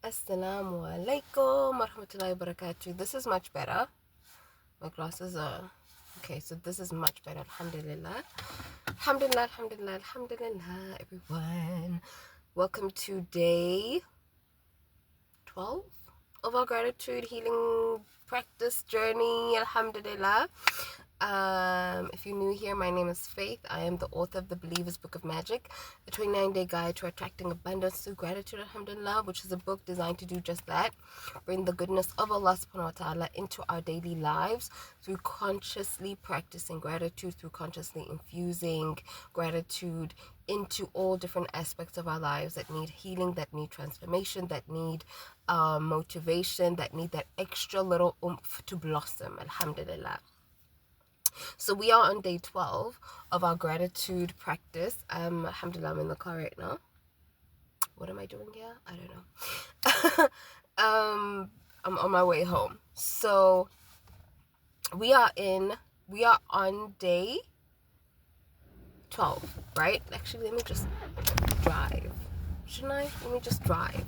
Assalamu alaykum wa rahmatullahi wa barakatuh. This is much better. My glasses are okay, so this is much better. Alhamdulillah. Alhamdulillah, alhamdulillah, alhamdulillah, everyone. Welcome to day 12 of our gratitude healing practice journey. Alhamdulillah. If you're new here, my name is Faith. I am the author of The Believer's Book of Magic, a 29-day guide to attracting abundance through gratitude, alhamdulillah, which is a book designed to do just that, bring the goodness of Allah subhanahu wa ta'ala into our daily lives through consciously practicing gratitude, through consciously infusing gratitude into all different aspects of our lives that need healing, that need transformation, that need motivation, that need that extra little oomph to blossom, alhamdulillah. So we are on day 12 of our gratitude practice. Alhamdulillah, I'm in the car right now. What am I doing here? I don't know. I'm on my way home. So we are on day 12, right? Actually, let me just drive. Shouldn't I? Let me just drive.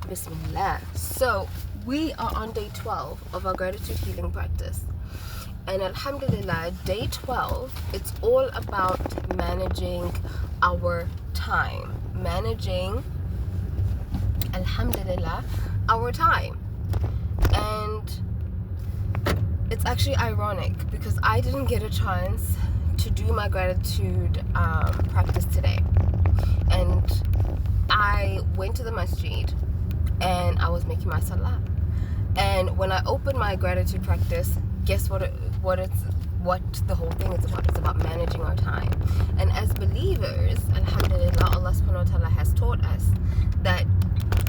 Bismillah. So we are on day 12 of our gratitude healing practice. And alhamdulillah, day 12, it's all about managing our time. Managing, alhamdulillah, our time. And it's actually ironic because I didn't get a chance to do my gratitude practice today. And I went to the masjid and I was making my salah. And when I opened my gratitude practice, guess what the whole thing is about? It's about managing our time. And as believers, alhamdulillah, Allah subhanahu wa ta'ala has taught us that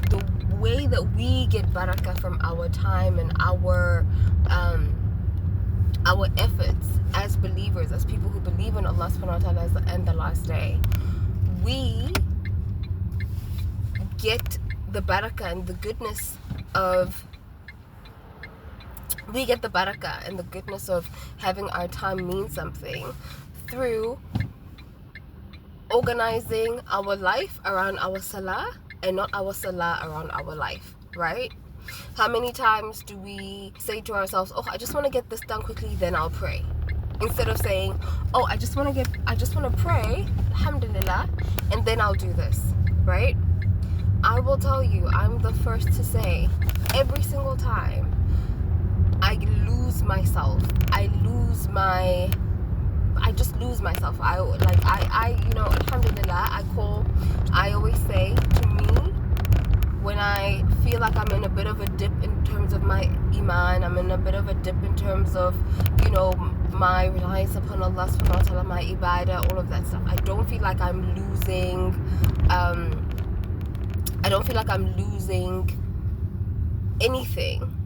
the way that we get barakah from our time and our efforts as believers, as people who believe in Allah subhanahu wa ta'ala and the last day, we get the barakah and the goodness of having our time mean something through organizing our life around our salah and not our salah around our life, right? How many times do we say to ourselves, oh, I just want to get this done quickly, then I'll pray, instead of saying, oh, I just want to pray, alhamdulillah, and then I'll do this, right? I will tell you, I'm the first to say, every single time I lose myself, I just lose myself. Alhamdulillah, I always say, to me, when I feel like I'm in a bit of a dip in terms of my Imaan, I'm in a bit of a dip in terms of, my reliance upon Allah subhanahu wa ta'ala, my ibadah, all of that stuff. I don't feel like I'm losing, anything.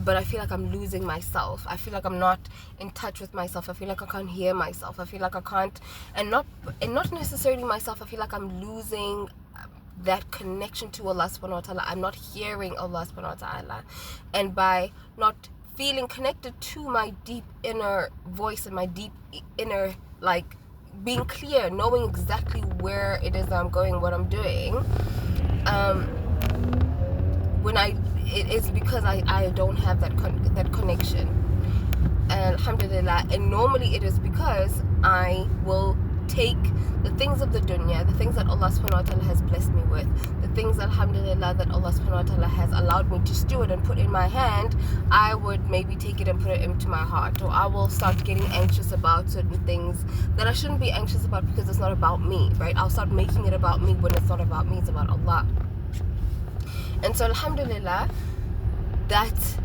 But I feel like I'm losing myself. I feel like I'm not in touch with myself. I feel like I can't hear myself. I feel like I can't, and not necessarily myself. I feel like I'm losing that connection to Allah subhanahu wa ta'ala. I'm not hearing Allah subhanahu wa ta'ala. And by not feeling connected to my deep inner voice and my deep inner, being clear, knowing exactly where it is that I'm going, what I'm doing, it is because I don't have that connection, alhamdulillah. And normally it is because I will take the things of the dunya, the things that Allah subhanahu wa ta'ala has blessed me with, the things, alhamdulillah, that Allah subhanahu wa ta'ala has allowed me to steward and put in my hand. I would maybe take it and put it into my heart, or I will start getting anxious about certain things that I shouldn't be anxious about because it's not about me, right? I'll start making it about me when it's not about me, it's about Allah. And so alhamdulillah, that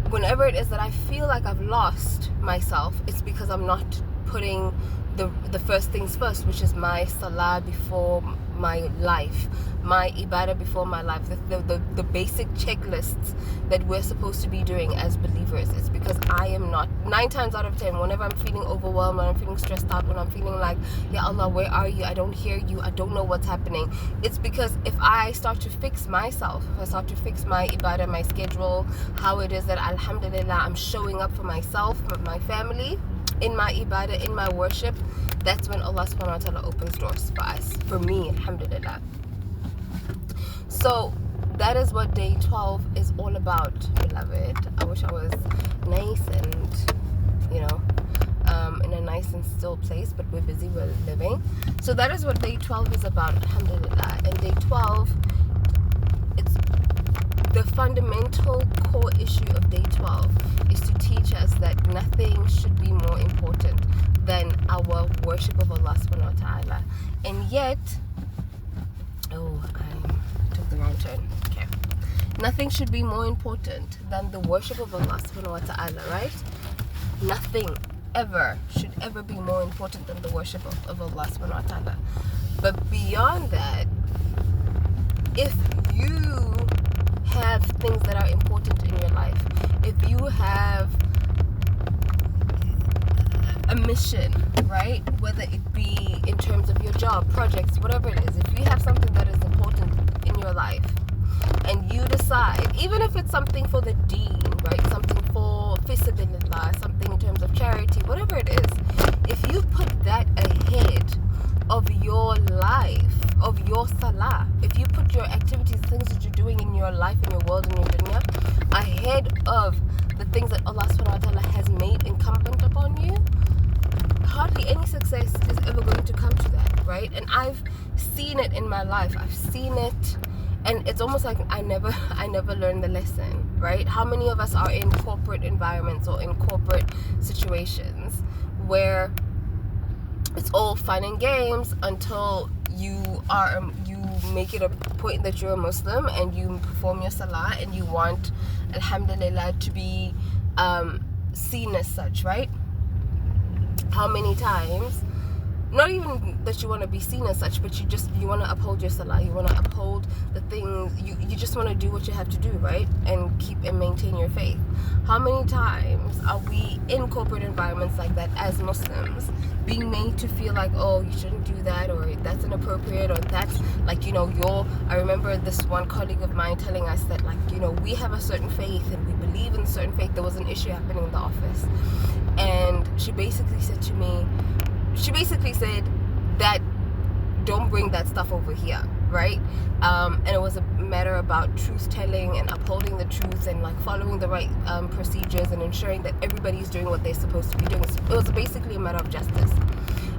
whenever it is that I feel like I've lost myself, it's because I'm not putting the first things first, which is my salah before my life, my ibadah before my life, the basic checklists that we're supposed to be doing as believers. It's because I am not. 9 times out of 10, whenever I'm feeling overwhelmed, when I'm feeling stressed out, when I'm feeling like, Ya Allah, where are you? I don't hear you, I don't know what's happening. It's because if I start to fix myself, if I start to fix my ibadah, my schedule, how it is that alhamdulillah I'm showing up for myself, for my family, in my ibadah, in my worship, that's when Allah subhanahu wa ta'ala opens doors for us, for me, alhamdulillah. So that is what day 12 is all about, beloved. I wish I was nice and, you know, in a nice and still place, but we're busy, we're living. So that is what day 12 is about, alhamdulillah. And day 12, it's the fundamental core issue of day 12 is to teach us that nothing should be more important than our worship of Allah subhanahu wa ta'ala. And yet, I took the wrong turn. Okay. Nothing should be more important than the worship of Allah subhanahu wa ta'ala, right? Nothing should ever be more important than the worship of Allah subhanahu wa ta'ala. But beyond that, if you have things that are important in your life, if you have a mission, right, whether it be in terms of your job, projects, whatever it is, if you have something that is important in your life and you decide, even if it's something for the deen, right, something for fisabilillah, something in terms of charity, whatever it is, if you put that ahead of your life, of your salah, if you put your activities, things that you're doing in your life, in your world, in your dunya, ahead of the things that Allah subhanahu wa ta'ala has made incumbent upon you, hardly any success is ever going to come to that, right? And I've seen it in my life. I've seen it, and it's almost like I never learned the lesson, right? How many of us are in corporate environments or in corporate situations where it's all fun and games until you make it a point that you're a Muslim and you perform your salah and you want, alhamdulillah, to be seen as such, right? How many times, not even that you want to be seen as such, but you want to uphold your salah, you want to uphold the things, you just want to do what you have to do, right? And keep and maintain your faith. How many times are we in corporate environments like that as Muslims being made to feel like, oh, you shouldn't do that, or that's inappropriate, or that's like, you know, I remember this one colleague of mine telling us that, like, you know, we have a certain faith and we believe in a certain faith. There was an issue happening in the office, and she basically said that don't bring that stuff over here, right? And it was a matter about truth telling and upholding the truth and like following the right procedures and ensuring that everybody's doing what they're supposed to be doing. It was basically a matter of justice.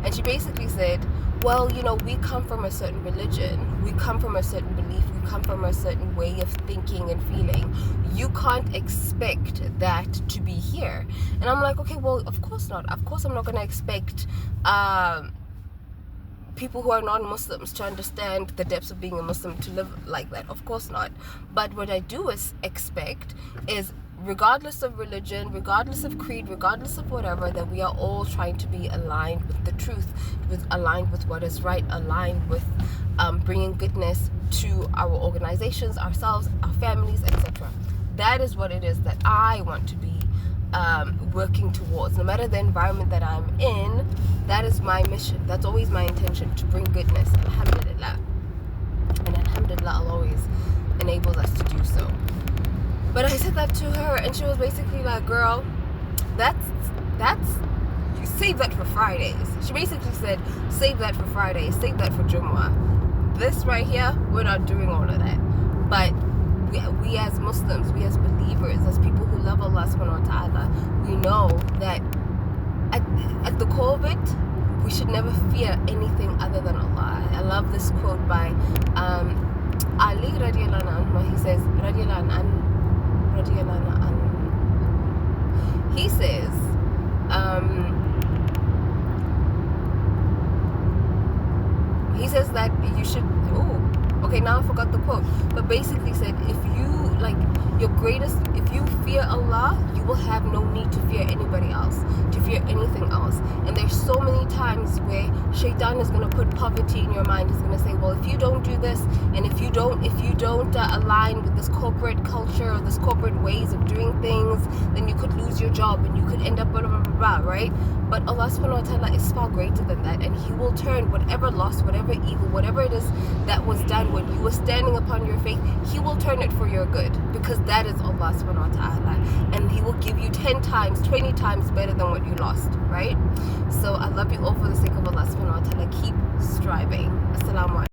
And she basically said, well, you know, we come from a certain religion, we come from a certain belief, we come from a certain way of thinking and feeling. You can't expect that to be here. And I'm like, okay, well, of course not. Of course I'm not going to expect people who are non-Muslims to understand the depths of being a Muslim, to live like that. Of course not. But what I do expect is, regardless of religion, regardless of creed, regardless of whatever, that we are all trying to be aligned with the truth, aligned with what is right, aligned with bringing goodness to our organizations, ourselves, our families, etc. That is what it is that I want to be working towards. No matter the environment that I'm in, that is my mission. That's always my intention, to bring goodness, alhamdulillah. And alhamdulillah, Allah always enables us to do so. But I said that to her, and she was basically like, girl, that's you save that for Fridays. She basically said, save that for Fridays, save that for Jumu'ah. This right here, we're not doing all of that. But we as Muslims, we as believers, as people who love Allah subhanahu wa ta'ala, we know that at the core of it, we should never fear anything other than Allah. I love this quote by Ali radiallahu anhu. He says, he says, that you should, okay, now I forgot the quote, but basically said, if you fear Allah, you will have no need to fear anybody else, to fear anything else. And there's so many times where Shaitan is going to put poverty in your mind. He's going to say, well, if you don't do this, and if you don't align with this corporate culture or this corporate ways of doing things, then you could lose your job and you could end up blah, blah, blah, blah, right? But Allah subhanahu wa ta'ala is far greater than that, and He will turn whatever loss, whatever evil, whatever it is that was done when you were standing upon your faith, He will turn it for your good, because that is Allah subhanahu wa ta'ala, and He will give you 10 times, 20 times better than what you lost, right? So I love you all for the sake of Allah subhanahu wa ta'ala. Keep striving. Assalamu alaykum.